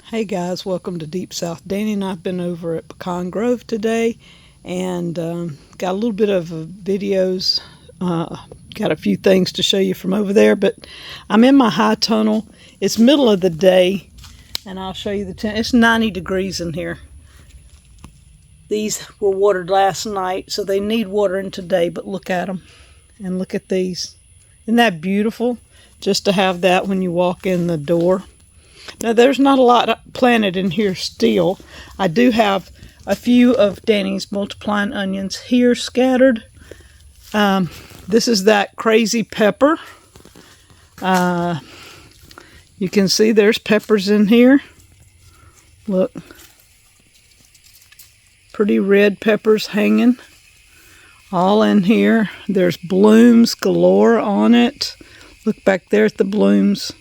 Hey guys, welcome to Deep South. Danny and I have been over at Pecan Grove today and got a little bit of videos. Got a few things to show you from over there, but I'm in my high tunnel. It's middle of the day and I'll show you the tent. It's 90 degrees in here. These were watered last night, so they need watering today, but look at them and look at these. Isn't that beautiful? Just to have that when you walk in the door. Now there's not a lot planted in here still. I do have a few of Danny's multiplying onions here scattered. This is that crazy pepper. You can see there's peppers in here. Look. Pretty red peppers hanging all in here. There's blooms galore on it. Look back there at the blooms.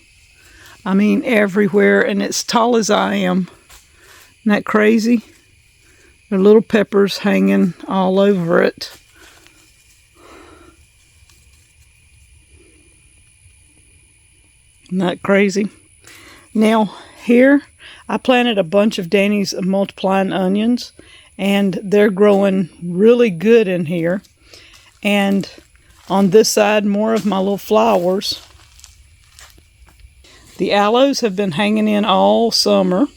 I mean, everywhere, and it's tall as I am. Isn't that crazy? There are little peppers hanging all over it. Isn't that crazy? Now, here, I planted a bunch of Danny's multiplying onions, and they're growing really good in here. And on this side, more of my little flowers. The aloes have been hanging in all summer,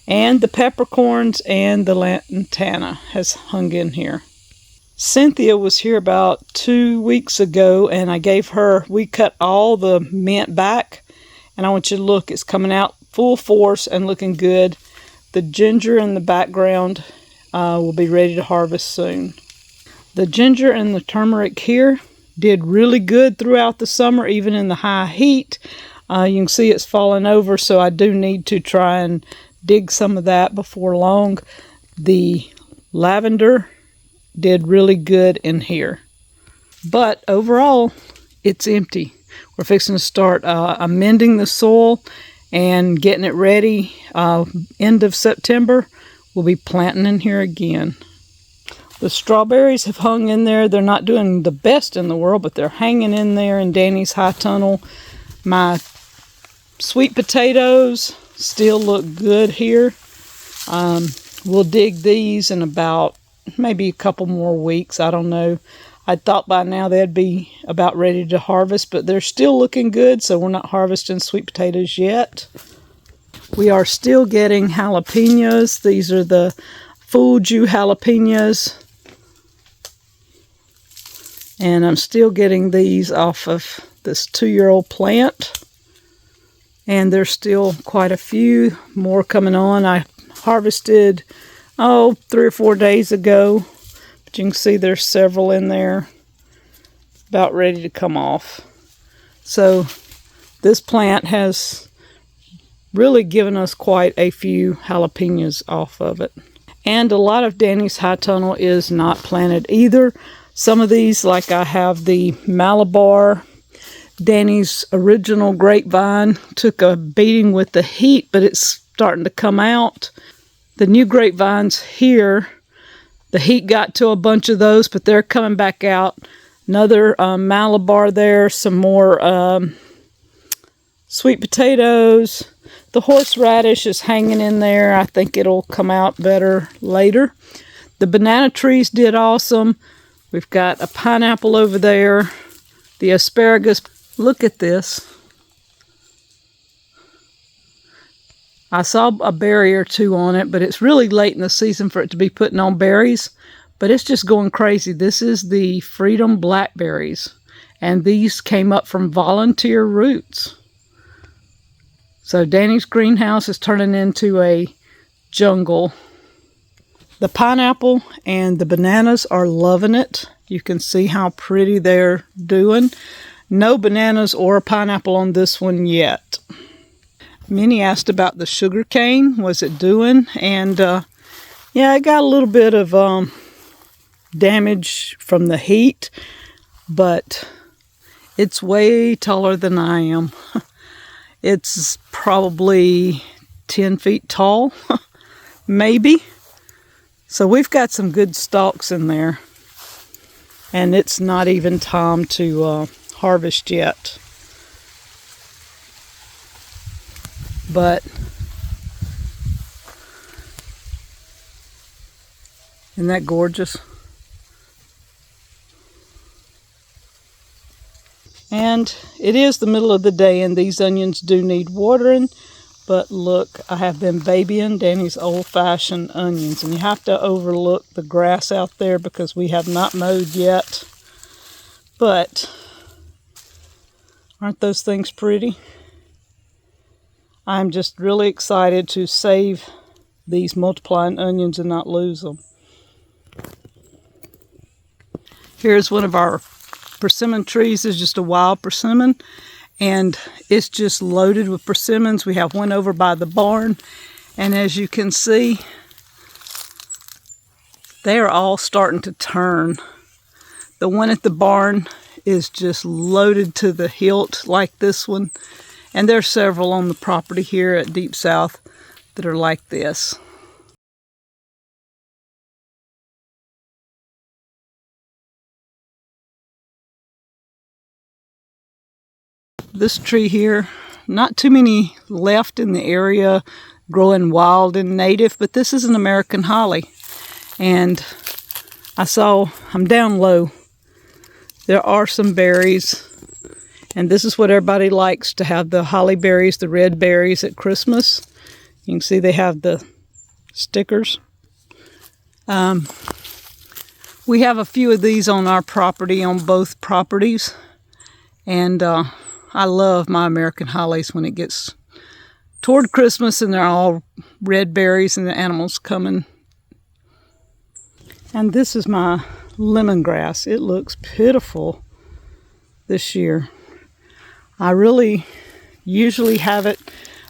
and the peppercorns and the lantana has hung in here. Cynthia was here about 2 weeks ago, and I gave her, we cut all the mint back, and I want you to look, it's coming out full force and looking good. The ginger in the background will be ready to harvest soon. The ginger and the turmeric here did really good throughout the summer, even in the high heat. You can see it's falling over, so I do need to try and dig some of that before long. The lavender did really good in here. But overall, it's empty. We're fixing to start amending the soil and getting it ready. End of September, we'll be planting in here again. The strawberries have hung in there. They're not doing the best in the world, but they're hanging in there in Danny's high tunnel. My sweet potatoes still look good here. We'll dig these in about maybe a couple more weeks. I don't know. I thought by now they'd be about ready to harvest, but they're still looking good, so we're not harvesting sweet potatoes yet. We are still getting jalapenos. These are the Fuju jalapenos. And I'm still getting these off of this 2-year-old plant. And there's still quite a few more coming on. I harvested, 3 or 4 days ago. But you can see there's several in there about ready to come off. So this plant has really given us quite a few jalapenos off of it. And a lot of Danny's high tunnel is not planted either. Some of these, like I have the Malabar, Danny's original grapevine, took a beating with the heat, but it's starting to come out. The new grapevines here, the heat got to a bunch of those, but they're coming back out. Another Malabar there, some more sweet potatoes. The horseradish is hanging in there. I think it'll come out better later. The banana trees did awesome. We've got a pineapple over there. The asparagus. Look at this. I saw a berry or two on it, but it's really late in the season for it to be putting on berries. But it's just going crazy. This is the Freedom Blackberries. And these came up from volunteer roots. So Danny's greenhouse is turning into a jungle. The pineapple and the bananas are loving it. You can see how pretty they're doing. No bananas or pineapple on this one yet. Minnie asked about the sugar cane. What's it doing? And yeah, it got a little bit of damage from the heat, but it's way taller than I am. It's probably 10 feet tall, maybe. So we've got some good stalks in there. And it's not even time to harvest yet. But Isn't that gorgeous? And it is the middle of the day, and these onions do need watering. But look, I have been babying Danny's old-fashioned onions. And you have to overlook the grass out there because we have not mowed yet. But aren't those things pretty? I'm just really excited to save these multiplying onions and not lose them. Here's one of our persimmon trees. It's just a wild persimmon, and it's just loaded with persimmons. We have one over by the barn, and as you can see, they are all starting to turn. The one at the barn is just loaded to the hilt like this one, and there's several on the property here at Deep South that are like this. This tree here, not too many left in the area growing wild and native, but this is an American holly. And I'm down low. There are some berries, and this is what everybody likes, to have the holly berries, the red berries at Christmas. You can see they have the stickers. We have a few of these on our property, on both properties, and I love my American hollies when it gets toward Christmas and they're all red berries and the animals coming. And this is my lemongrass. It looks pitiful this year. I really usually have it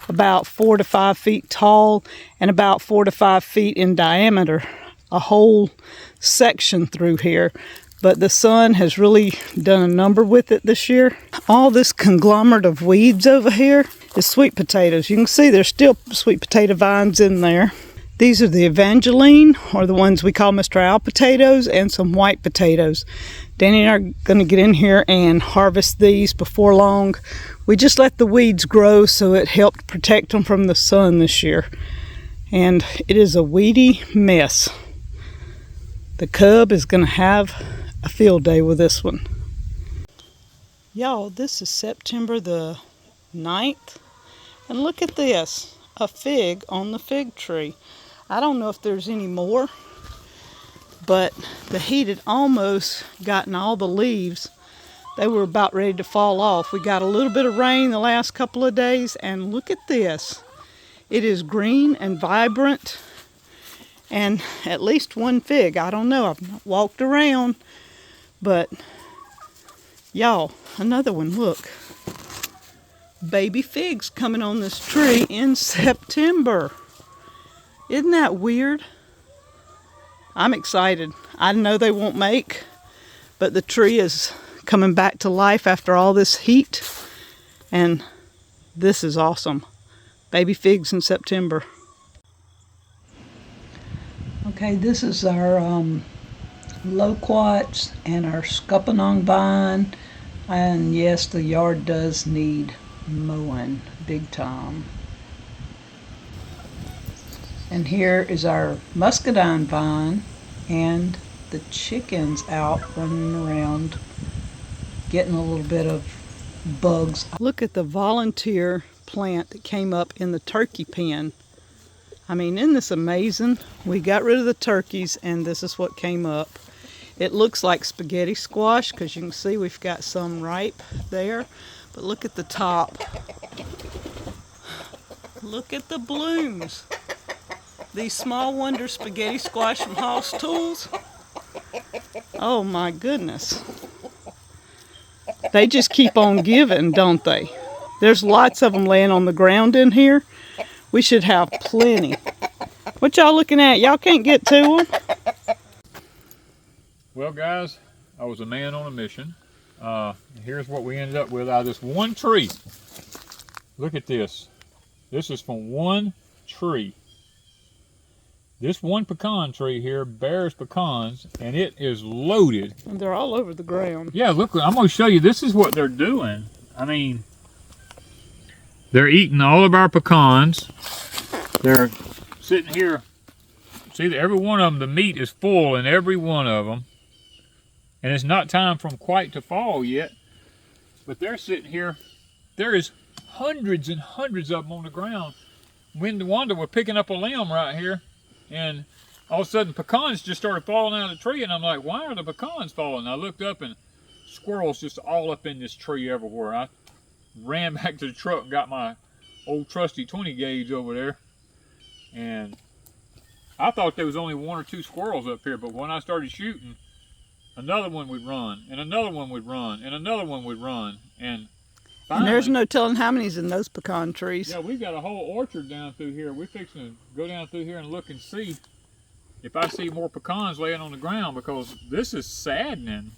about 4 to 5 feet tall and about 4 to 5 feet in diameter, a whole section through here. But the sun has really done a number with it this year. All this conglomerate of weeds over here is sweet potatoes. You can see there's still sweet potato vines in there. These are the Evangeline, or the ones we call Mr. Al potatoes, and some white potatoes. Danny and I are going to get in here and harvest these before long. We just let the weeds grow, so it helped protect them from the sun this year. And it is a weedy mess. The cub is going to have a field day with this one. Y'all, this is September the 9th, and look at this, a fig on the fig tree. I don't know if there's any more, but the heat had almost gotten all the leaves. They were about ready to fall off. We got a little bit of rain the last couple of days, and look at this. It is green and vibrant, and at least one fig. I don't know, I've not walked around. But, y'all, another one, look. Baby figs coming on this tree in September. Isn't that weird? I'm excited. I know they won't make, but the tree is coming back to life after all this heat. And this is awesome. Baby figs in September. Okay, this is our loquats and our scuppernong vine, and yes, the yard does need mowing big time. And here is our muscadine vine, and the chickens out running around getting a little bit of bugs. Look at the volunteer plant that came up in the turkey pen. I mean, isn't this amazing? We got rid of the turkeys, and this is what came up. It looks like spaghetti squash because you can see we've got some ripe there. But look at the top. Look at the blooms. These small wonder spaghetti squash from Hoss Tools. Oh my goodness. They just keep on giving, don't they? There's lots of them laying on the ground in here. We should have plenty. What y'all looking at? Y'all can't get to them? Well, guys, I was a man on a mission. Here's what we ended up with out of this one tree. Look at this. This is from one tree. This one pecan tree here bears pecans, and it is loaded. And they're all over the ground. Yeah, look, I'm going to show you. This is what they're doing. I mean, they're eating all of our pecans. They're sitting here See, every one of them, the meat is full in every one of them. And it's not time for them quite to fall yet. But they're sitting here. There is hundreds and hundreds of them on the ground. When Wanda were picking up a limb right here, and all of a sudden pecans just started falling out of the tree, and I'm like, why are the pecans falling? I looked up and squirrels just all up in this tree everywhere. I ran back to the truck and got my old trusty 20 gauge over there, and I thought there was only 1 or 2 squirrels up here, but when I started shooting, another one would run, and another one would run, and another one would run, and finally, there's no telling how many's in those pecan trees. yeah, we've got a whole orchard down through here. We're fixing to go down through here and look and see if I see more pecans laying on the ground, because this is saddening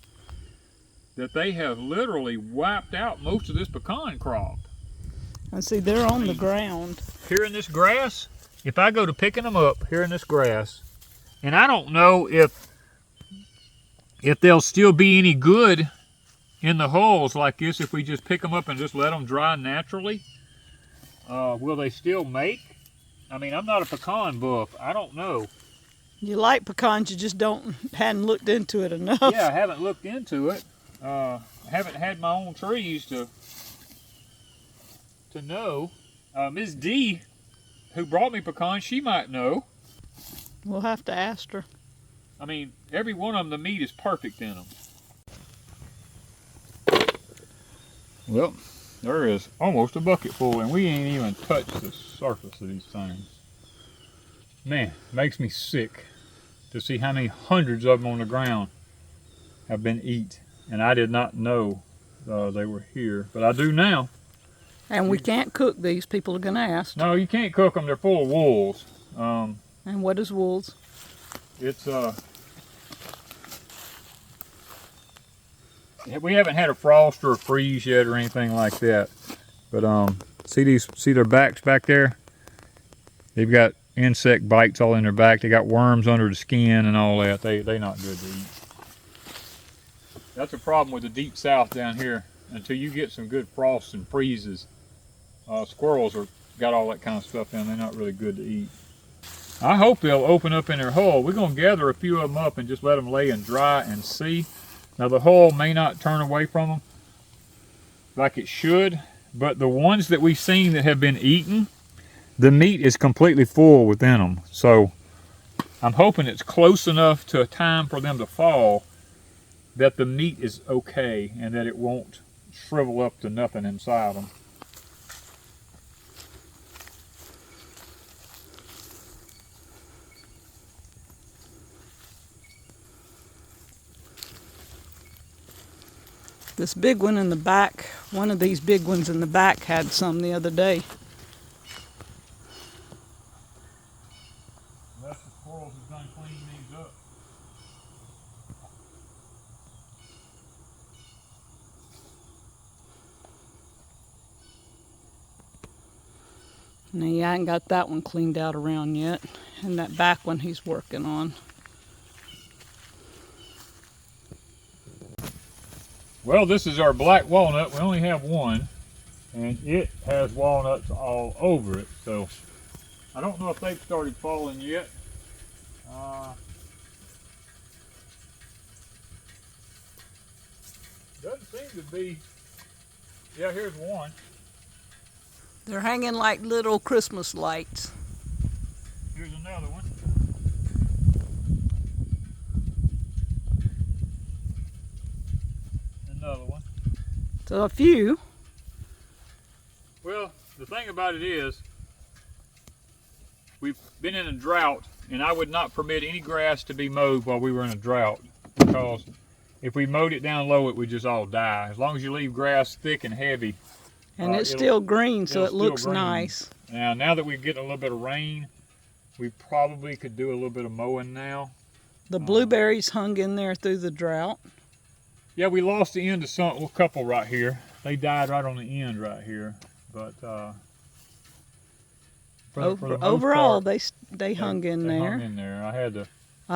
that they have literally wiped out most of this pecan crop. I see they're on the ground. Here in this grass, if I go to picking them up here in this grass, and I don't know if they'll still be any good in the hulls like this if we just pick them up and just let them dry naturally. Will they still make? I mean, I'm not a pecan buff. I don't know. You like pecans, you just hadn't looked into it enough. Yeah, I haven't looked into it. I haven't had my own trees to know. Ms. D, who brought me pecans, she might know. We'll have to ask her. I mean, every one of them, the meat is perfect in them. Well, there is almost a bucket full, and we ain't even touched the surface of these things. Man, it makes me sick to see how many hundreds of them on the ground have been eat. And I did not know they were here, but I do now. And we can't cook these. People are going to ask. No, you can't cook them. They're full of wolves. And what is wolves? It's we haven't had a frost or a freeze yet or anything like that. But see their backs back there? They've got insect bites all in their back. They got worms under the skin and all that. They not good to eat. That's a problem with the deep south down here. Until you get some good frosts and freezes, squirrels got all that kind of stuff in. They're not really good to eat. I hope they'll open up in their hole. We're going to gather a few of them up and just let them lay and dry and see. Now the hull may not turn away from them like it should, but the ones that we've seen that have been eaten, the meat is completely full within them. So I'm hoping it's close enough to a time for them to fall that the meat is okay and that it won't shrivel up to nothing inside them. This big one in the back, one of these big ones in the back had some the other day. Unless the squirrels have done cleaning these up. Now, I ain't got that one cleaned out around yet. And that back one he's working on. Well, this is our black walnut. We only have one, and it has walnuts all over it. So I don't know if they've started falling yet. Doesn't seem to be. Yeah, here's one. They're hanging like little Christmas lights. Here's another one. Another one. So a few. Well, the thing about it is, we've been in a drought, and I would not permit any grass to be mowed while we were in a drought, because if we mowed it down low, it would just all die. As long as you leave grass thick and heavy. And it's still green, so it looks green. nice. Now that we're getting a little bit of rain, we probably could do a little bit of mowing now. The blueberries hung in there through the drought. Yeah, we lost the end of a couple right here. They died right on the end right here. But overall, they hung in there. Hung in there. I had to.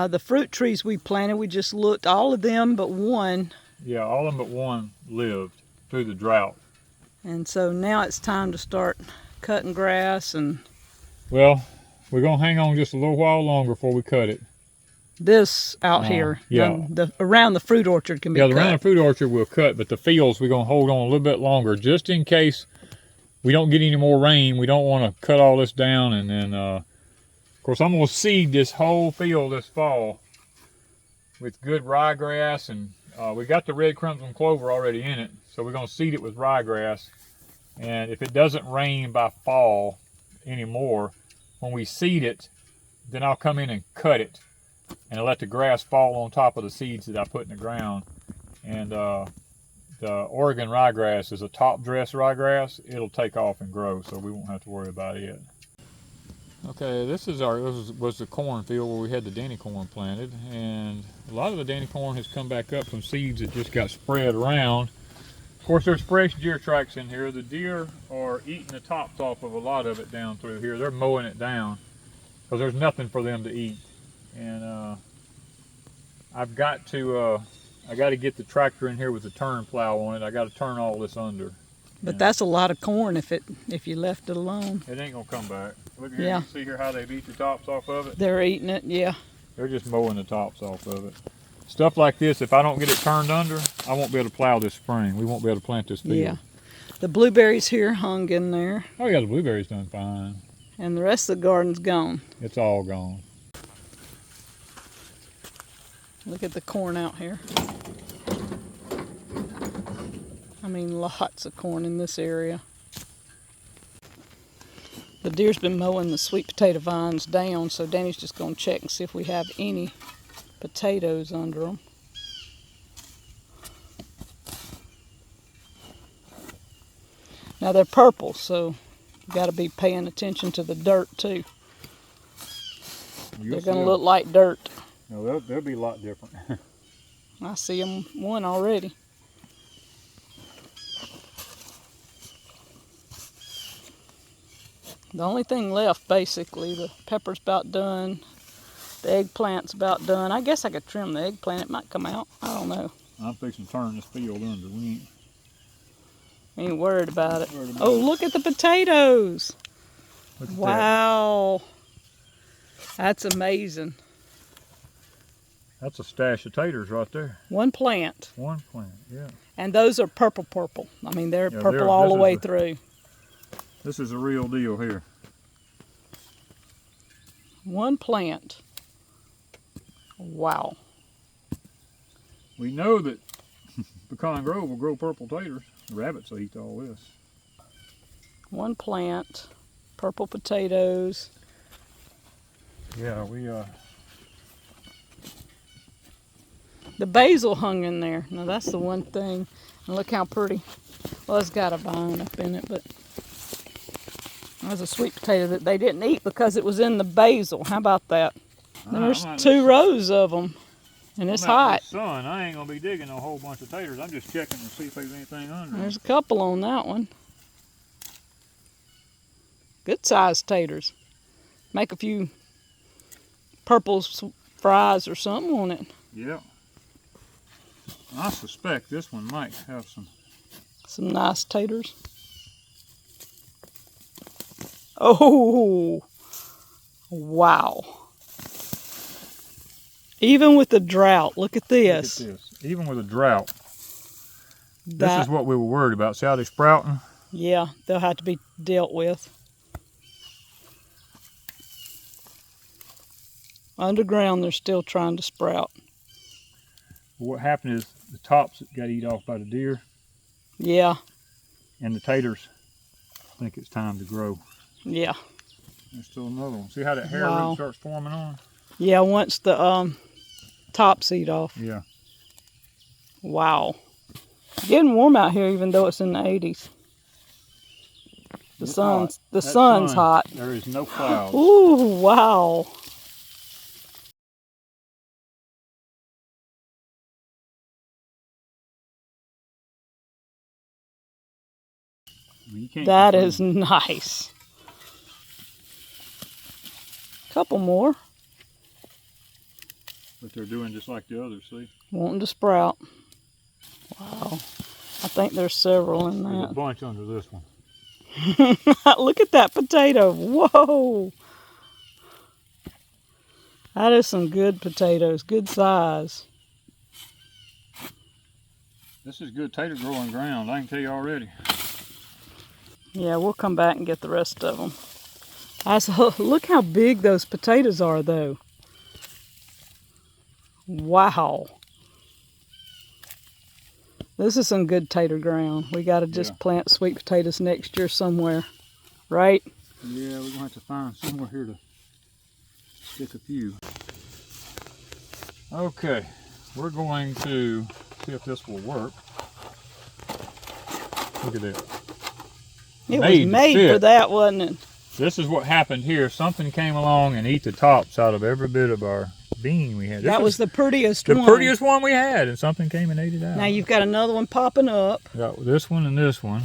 The fruit trees we planted, we just looked, all of them but one. Yeah, all of them but one lived through the drought. And so now it's time to start cutting grass and. Well, We're going to hang on just a little while longer before we cut it. This out here, yeah. Around the fruit orchard can be cut. Yeah, around the fruit orchard we'll cut, but the fields we're going to hold on a little bit longer just in case we don't get any more rain. We don't want to cut all this down, and then, of course, I'm going to seed this whole field this fall with good ryegrass, and we got the red crimson clover already in it, so we're going to seed it with ryegrass. And if it doesn't rain by fall anymore, when we seed it, then I'll come in and cut it and let the grass fall on top of the seeds that I put in the ground. And the Oregon ryegrass is a top dress ryegrass. It'll take off and grow, so we won't have to worry about it. Okay, this was the corn field where we had the Danny corn planted, and a lot of the Danny corn has come back up from seeds that just got spread around. Of course, there's fresh deer tracks in here. The deer are eating the tops off of a lot of it down through here. They're mowing it down because there's nothing for them to eat. And I've got to get the tractor in here with the turn plow on it. I got to turn all this under. But that's a lot of corn if you left it alone. It ain't gonna come back. Look here, yeah. You see here how they've eat the tops off of it? They're eating it, yeah. They're just mowing the tops off of it. Stuff like this, if I don't get it turned under, I won't be able to plow this spring. We won't be able to plant this field. Yeah. The blueberries here hung in there. Oh yeah, the blueberries done fine. And the rest of the garden's gone. It's all gone. Look at the corn out here. I mean, lots of corn in this area. The deer's been mowing the sweet potato vines down, so Danny's just going to check and see if we have any potatoes under them. Now they're purple, so you got to be paying attention to the dirt too. They're going to look like dirt. No, they'll be a lot different. I see them one already. The only thing left, basically, the pepper's about done. The eggplant's about done. I guess I could trim the eggplant. It might come out. I don't know. I'm fixing to turn this field under. We ain't worried about it. Oh, look at the potatoes. Wow. That's amazing. That's a stash of taters right there. One plant. One plant, yeah. And those are purple. I mean, they're purple all the way through. This is a real deal here. One plant. Wow. We know that Pecan Grove will grow purple taters. The rabbits will eat all this. One plant, purple potatoes. Yeah, we the basil hung in there. Now that's the one thing. And look how pretty. Well, it's got a vine up in it, but there's a sweet potato that they didn't eat because it was in the basil. How about that? There's 2 rows of them, and it's hot. Son, I ain't gonna be digging a whole bunch of taters. I'm just checking to see if there's anything under. There's a couple on that one. Good sized taters. Make a few purple fries or something on it. Yeah. I suspect this one might have some nice taters. Oh, wow. Even with the drought, look at this. Look at this. Even with a drought. This is what we were worried about. See how they're sprouting? Yeah, they'll have to be dealt with. Underground, they're still trying to sprout. What happened is the tops got eaten off by the deer. Yeah. And the taters think it's time to grow. Yeah. There's still another one. See how that hair root starts forming on? Yeah, once the tops eat off. Yeah. Wow. Getting warm out here even though it's in the 80s. The sun's hot. There is no clouds. Ooh, wow. That is nice. Couple more. But they're doing just like the others, see? Wanting to sprout. Wow. I think there's several in that. There's a bunch under this one. Look at that potato. Whoa. That is some good potatoes, good size. This is good tater growing ground, I can tell you already. Yeah, we'll come back and get the rest of them. Look how big those potatoes are, though. Wow. This is some good tater ground. We got to just plant sweet potatoes next year somewhere, right? Yeah, we're going to have to find somewhere here to stick a few. Okay, we're going to see if this will work. Look at that. It was made for that, wasn't it? This is what happened here. Something came along and ate the tops out of every bit of our bean we had. That was the prettiest one. The prettiest one we had, and something came and ate it out. Now you've got another one popping up. Got this one and this one.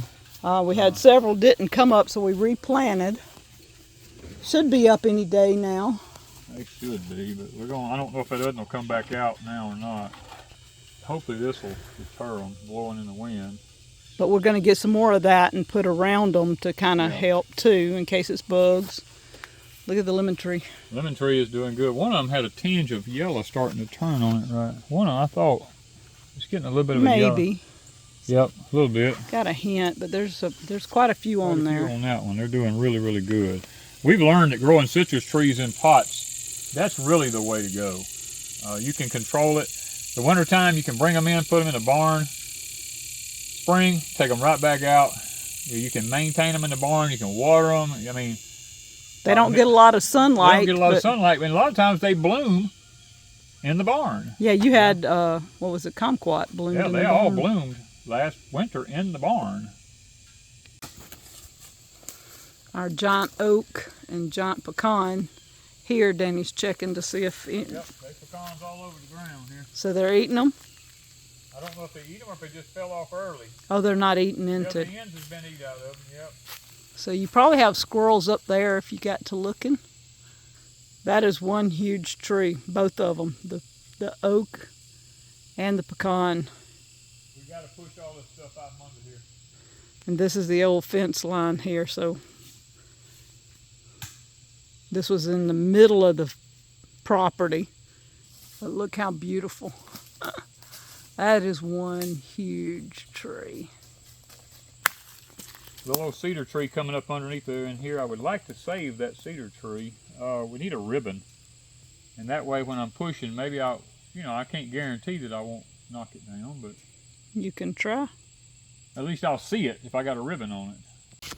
We had several didn't come up, so we replanted. Should be up any day now. They should be, but we're going. I don't know if that other will come back out now or not. Hopefully this will deter them blowing in the wind. But we're going to get some more of that and put around them to kind of help too, in case it's bugs. Look at the lemon tree. Lemon tree is doing good. One of them had a tinge of yellow starting to turn on it, right? One of them, I thought, it's getting a little bit of a yellow. Maybe. Yep, a little bit. Got a hint, but there's quite a few on there. On that one, they're doing really, really good. We've learned that growing citrus trees in pots, that's really the way to go. You can control it. The wintertime, you can bring them in, put them in a barn. Spring, take them right back out. You can maintain them in the barn. You can water them. I mean, they don't get a lot of sunlight. They don't get a lot of sunlight, and a lot of times they bloom in the barn. Yeah, you had what was it, kumquat bloomed in the barn. Yeah, they all bloomed last winter in the barn. Our giant oak and giant pecan. Here, Danny's checking to see if. Yep, there's pecans all over the ground here. So they're eating them. I don't know if they eat them or if they just fell off early. Oh, they're not eating into. Yeah, the ends has been eaten out of them. Yep. So you probably have squirrels up there if you got to looking. That is one huge tree, both of them, the oak and the pecan. We got to push all this stuff out from under here. And this is the old fence line here, so this was in the middle of the property. But look how beautiful. That is one huge tree. The little cedar tree coming up underneath there in here, I would like to save that cedar tree. We need a ribbon. And that way when I'm pushing, maybe I can't guarantee that I won't knock it down, but you can try. At least I'll see it if I got a ribbon on it.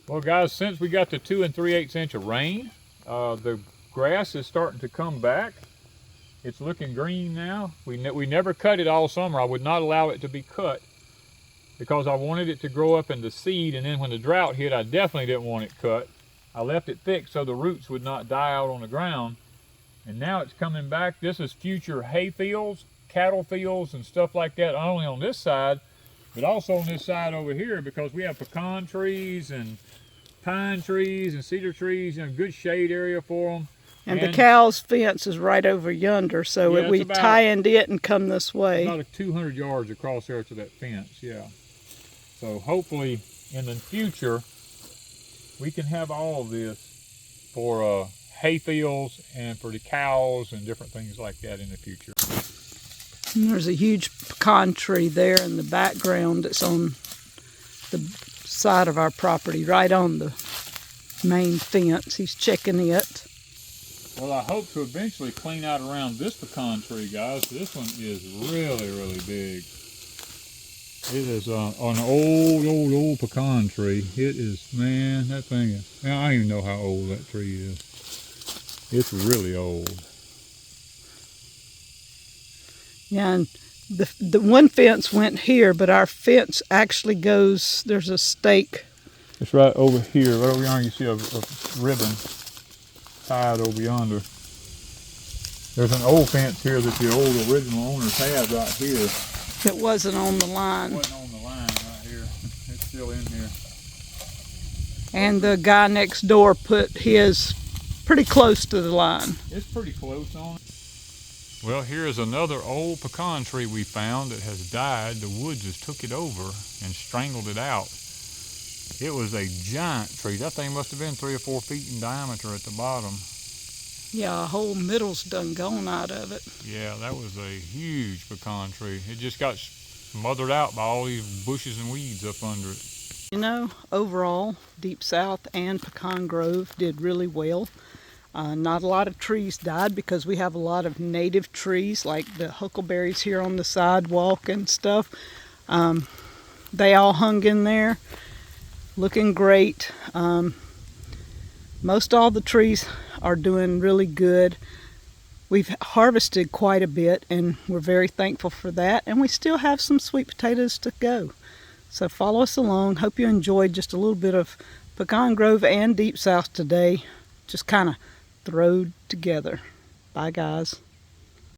Well guys, since we got the 2 3/8 inch of rain, the grass is starting to come back. It's looking green now. We never cut it all summer. I would not allow it to be cut because I wanted it to grow up into seed, and then when the drought hit, I definitely didn't want it cut. I left it thick so the roots would not die out on the ground. And now it's coming back. This is future hay fields, cattle fields, and stuff like that, not only on this side, but also on this side over here, because we have pecan trees and pine trees and cedar trees, good shade area for them. And the cow's fence is right over yonder, so we tie into it and come this way. About 200 yards across there to that fence, yeah. So hopefully in the future, we can have all of this for hay fields and for the cows and different things like that in the future. And there's a huge pecan tree there in the background that's on the side of our property, right on the main fence. He's checking it. Well, I hope to eventually clean out around this pecan tree, guys. This one is really, really big. It is an old pecan tree. It is, man, that thing is, I don't even know how old that tree is. It's really old. Yeah, and the one fence went here, but our fence actually goes, there's a stake. It's right over here. Right over yonder you see a ribbon tied over yonder. There's an old fence here that the old original owners had right here. It wasn't on the line. It wasn't on the line right here. It's still in here. And the guy next door put his pretty close to the line. It's pretty close on it. Well, here is another old pecan tree we found that has died. The woods just took it over and strangled it out. It was a giant tree. That thing must have been 3 or 4 feet in diameter at the bottom. Yeah, a whole middle's done gone out of it. Yeah, that was a huge pecan tree. It just got smothered out by all these bushes and weeds up under it. You know, overall, Deep South and Pecan Grove did really well. Not a lot of trees died because we have a lot of native trees like the huckleberries here on the sidewalk and stuff. They all hung in there, looking great. Most all the trees are doing really good. We've harvested quite a bit and we're very thankful for that, and we still have some sweet potatoes to go. So follow us along. Hope you enjoyed just a little bit of Pecan Grove and Deep South today, just kind of throwed together. Bye guys.